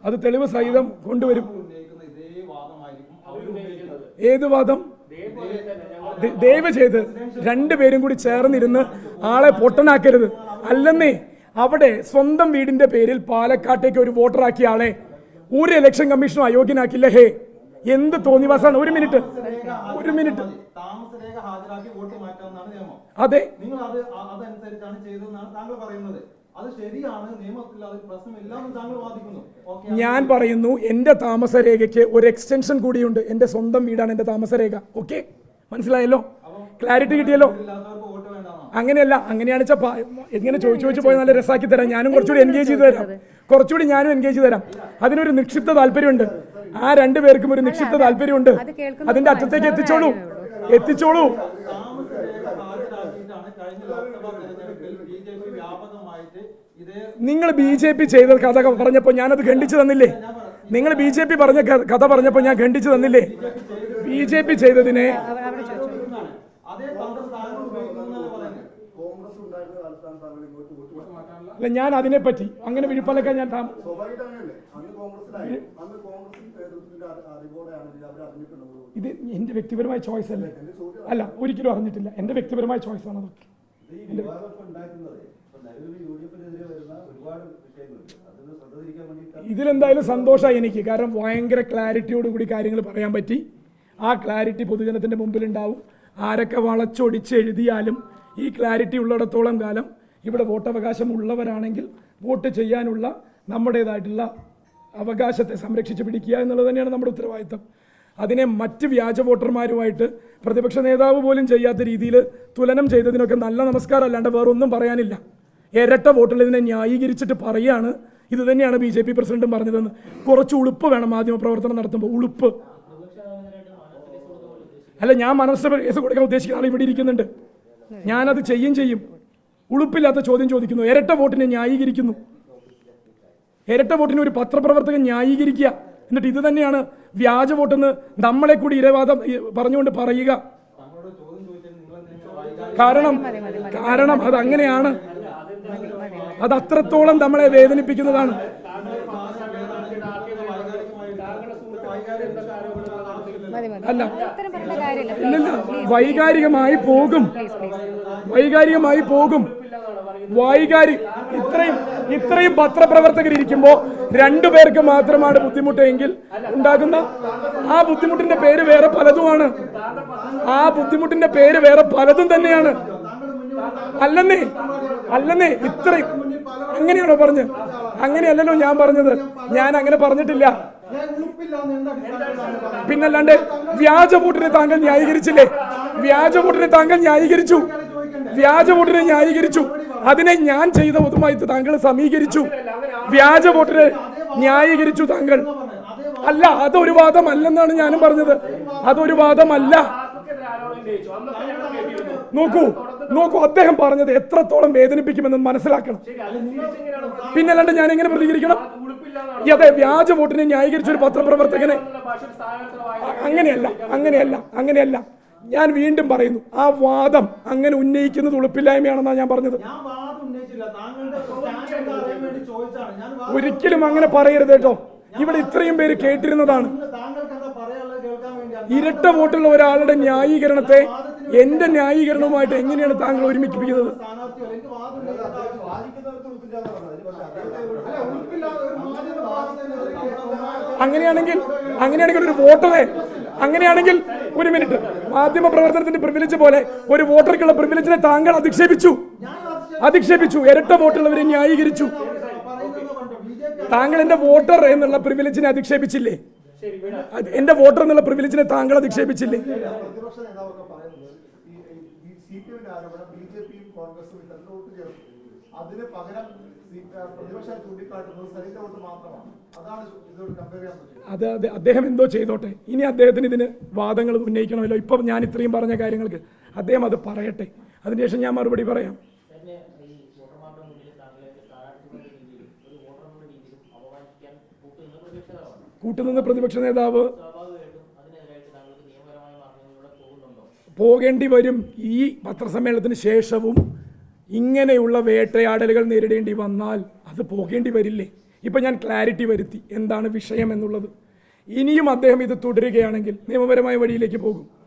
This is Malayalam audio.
അത് തെളിവ് സഹിതം കൊണ്ടുവരും. ഏത് വാദം? ദയവ് ചെയ്ത് രണ്ടുപേരും കൂടി ചേർന്നിരുന്ന് ആളെ പൊട്ടനാക്കരുത്. അല്ലെന്നേ, അവിടെ സ്വന്തം വീടിന്റെ പേരിൽ പാലക്കാട്ടേക്ക് ഒരു വോട്ടറാക്കിയ ആളെ ഒരു ഇലക്ഷൻ കമ്മീഷനും അയോഗ്യനാക്കില്ല. ഹേ, എന്ത് തോന്നിവാസാണ്. ഒരു മിനിറ്റ്. അതെ, ഞാൻ പറയുന്നു എന്റെ താമസരേഖയ്ക്ക് ഒരു എക്സ്റ്റൻഷൻ കൂടിയുണ്ട്. എന്റെ സ്വന്തം വീടാണ് എന്റെ താമസരേഖ. ഓക്കെ, മനസ്സിലായല്ലോ? ക്ലാരിറ്റി കിട്ടിയല്ലോ? അങ്ങനെയല്ല, അങ്ങനെയാണ് എങ്ങനെ ചോദിച്ചു പോയി നല്ല രസാക്കി തരാം. ഞാനും കുറച്ചുകൂടി എൻഗേജ് ചെയ്ത് തരാം. അതിനൊരു നിക്ഷിപ്ത താല്പര്യമുണ്ട്. ആ രണ്ടുപേർക്കും ഒരു നിക്ഷിപ്ത താല്പര്യമുണ്ട്. അതിന്റെ അറ്റത്തേക്ക് എത്തിച്ചോളൂ. നിങ്ങൾ BJP ചെയ്ത കഥ പറഞ്ഞപ്പോ ഞാനത് ഖണ്ഡിച്ചു തന്നില്ലേ? നിങ്ങൾ BJP പറഞ്ഞ കഥ പറഞ്ഞപ്പോ ഞാൻ ഖണ്ഡിച്ചു തന്നില്ലേ? BJP ചെയ്തതിനെ അല്ല, ഞാൻ അതിനെപ്പറ്റി അങ്ങനെ വിഴുപ്പലക്കാൻ ഞാൻ ഇത് എന്റെ വ്യക്തിപരമായ ചോയ്സ് അല്ലേ? അല്ല, ഒരിക്കലും അറിഞ്ഞിട്ടില്ല. എന്റെ വ്യക്തിപരമായ ചോയ്സ് ആണ് അതൊക്കെ. ഇതിലെന്തായാലും സന്തോഷമായി എനിക്ക്. കാരണം ഭയങ്കര ക്ലാരിറ്റിയോടുകൂടി കാര്യങ്ങൾ പറയാൻ പറ്റി. ആ ക്ലാരിറ്റി പൊതുജനത്തിന്റെ മുമ്പിലുണ്ടാവും. ആരൊക്കെ വളച്ചൊടിച്ച് എഴുതിയാലും ഈ ക്ലാരിറ്റി ഉള്ളിടത്തോളം കാലം ഇവിടെ വോട്ടവകാശം ഉള്ളവരാണെങ്കിൽ വോട്ട് ചെയ്യാനുള്ള നമ്മുടേതായിട്ടുള്ള അവകാശത്തെ സംരക്ഷിച്ച് പിടിക്കുക എന്നുള്ളത് തന്നെയാണ് നമ്മുടെ ഉത്തരവാദിത്തം. അതിനെ മറ്റ് വ്യാജ വോട്ടർമാരുമായിട്ട് പ്രതിപക്ഷ നേതാവ് പോലും ചെയ്യാത്ത രീതിയിൽ തുലനം ചെയ്തതിനൊക്കെ നല്ല നമസ്കാരം അല്ലാണ്ട് വേറൊന്നും പറയാനില്ല. ഇരട്ട വോട്ടുള്ള ഇതിനെ ന്യായീകരിച്ചിട്ട് പറയാണ് ഇത് തന്നെയാണ് BJP പ്രസിഡന്റും പറഞ്ഞതെന്ന്. കുറച്ച് ഉളുപ്പ് വേണം മാധ്യമ പ്രവർത്തനം നടത്തുമ്പോൾ. ഉളുപ്പ് അല്ല, ഞാൻ മനസ്സിൽ കേസ് കൊടുക്കാൻ ഉദ്ദേശിക്കുന്ന ആൾ ഇവിടെ ഇരിക്കുന്നുണ്ട്. ഞാനത് ചെയ്യും. ഉളുപ്പില്ലാത്ത ചോദ്യം ചോദിക്കുന്നു. ഇരട്ട വോട്ടിനെ ന്യായീകരിക്കുന്നു. ഇരട്ട വോട്ടിനെ ഒരു പത്രപ്രവർത്തകൻ ന്യായീകരിക്കുക. എന്നിട്ട് ഇത് തന്നെയാണ് വ്യാജ വോട്ടെന്ന് നമ്മളെ കൂടി ഇരവാദം പറഞ്ഞുകൊണ്ട് പറയുക. കാരണം അതങ്ങനെയാണ്. അത് അത്രത്തോളം നമ്മളെ വേദനിപ്പിക്കുന്നതാണ്. അല്ല, ഇല്ലല്ല, വൈകാരികമായി പോകും. ഇത്രയും പത്രപ്രവർത്തകരിരിക്കുമ്പോ രണ്ടുപേർക്ക് മാത്രമാണ് ബുദ്ധിമുട്ടെങ്കിൽ ഉണ്ടാകുന്ന ആ ബുദ്ധിമുട്ടിന്റെ പേര് വേറെ പലതുമാണ്. ആ ബുദ്ധിമുട്ടിന്റെ പേര് വേറെ പലതും തന്നെയാണ്. അല്ലെന്നേ ഇത്രയും അങ്ങനെയാണോ പറഞ്ഞത്? അങ്ങനെയല്ലല്ലോ ഞാൻ പറഞ്ഞത്. ഞാൻ അങ്ങനെ പറഞ്ഞിട്ടില്ല. പിന്നല്ലാണ്ട് വ്യാജ വോട്ടിനെ താങ്കൾ ന്യായീകരിച്ചില്ലേ? വ്യാജ വോട്ടിനെ ന്യായീകരിച്ചു. അതിനെ ഞാൻ ചെയ്ത ഒതുമായി താങ്കൾ സമീകരിച്ചു. വ്യാജ വോട്ടിനെ ന്യായീകരിച്ചു താങ്കൾ. അല്ല, അതൊരു വാദമല്ലെന്നാണ് ഞാനും പറഞ്ഞത്. അതൊരു വാദമല്ല. നോക്കൂ അദ്ദേഹം പറഞ്ഞത് എത്രത്തോളം വേദനിപ്പിക്കുമെന്ന് മനസ്സിലാക്കണം. പിന്നല്ലാണ്ട് ഞാൻ എങ്ങനെ പ്രതികരിക്കണം? അതെ, വ്യാജ വോട്ടിനെ ന്യായീകരിച്ച ഒരു പത്രപ്രവർത്തകനെ അങ്ങനെയല്ല. ഞാൻ വീണ്ടും പറയുന്നു, ആ വാദം അങ്ങനെ ഉന്നയിക്കുന്നത് ഉളുപ്പില്ലായ്മയാണെന്നാണ് ഞാൻ പറഞ്ഞത്. ഒരിക്കലും അങ്ങനെ പറയരുത് കേട്ടോ. ഇവിടെ ഇത്രയും പേര് കേട്ടിരുന്നതാണ്. ഇരട്ട വോട്ടുള്ള ഒരാളുടെ ന്യായീകരണത്തെ എന്റെ ന്യായീകരണവുമായിട്ട് എങ്ങനെയാണ് താങ്കൾ ഒരുമിപ്പിക്കുന്നത്? അങ്ങനെയാണെങ്കിൽ ഒരു വോട്ടറെ അങ്ങനെയാണെങ്കിൽ ഒരു മിനിറ്റ്, മാധ്യമ പ്രവർത്തനത്തിന്റെ പ്രിവിലേജ് പോലെ ഒരു വോട്ടർക്കുള്ള പ്രിവിലേജിനെ താങ്കൾ അധിക്ഷേപിച്ചു. ഇരട്ട വോട്ടുള്ളവരെ ന്യായീകരിച്ചു. താങ്കൾ എന്റെ വോട്ടർ എന്നുള്ള പ്രിവിലേജിനെ അധിക്ഷേപിച്ചില്ലേ? എന്റെ വോട്ടർ എന്നുള്ള പ്രിവിലേജിനെ താങ്കൾ അധിക്ഷേപിച്ചില്ലേ? അത് അദ്ദേഹം എന്തോ ചെയ്തോട്ടെ. ഇനി അദ്ദേഹത്തിന് ഇതിന് വാദങ്ങൾ ഉന്നയിക്കണമല്ലോ. ഇപ്പം ഞാൻ ഇത്രയും പറഞ്ഞ കാര്യങ്ങൾക്ക് അദ്ദേഹം അത് പറയട്ടെ. അതിനുശേഷം ഞാൻ മറുപടി പറയാം. കൂട്ടുനിന്ന് പ്രതിപക്ഷ നേതാവ് പോകേണ്ടി വരും. ഈ പത്രസമ്മേളനത്തിന് ശേഷവും ഇങ്ങനെയുള്ള വേട്ടയാടലുകൾ നേരിടേണ്ടി വന്നാൽ അത് പോകേണ്ടി വരില്ലേ? ഇപ്പം ഞാൻ ക്ലാരിറ്റി വരുത്തി എന്താണ് വിഷയം എന്നുള്ളത്. ഇനിയും അദ്ദേഹം ഇത് തുടരുകയാണെങ്കിൽ നിയമപരമായ വഴിയിലേക്ക് പോകും.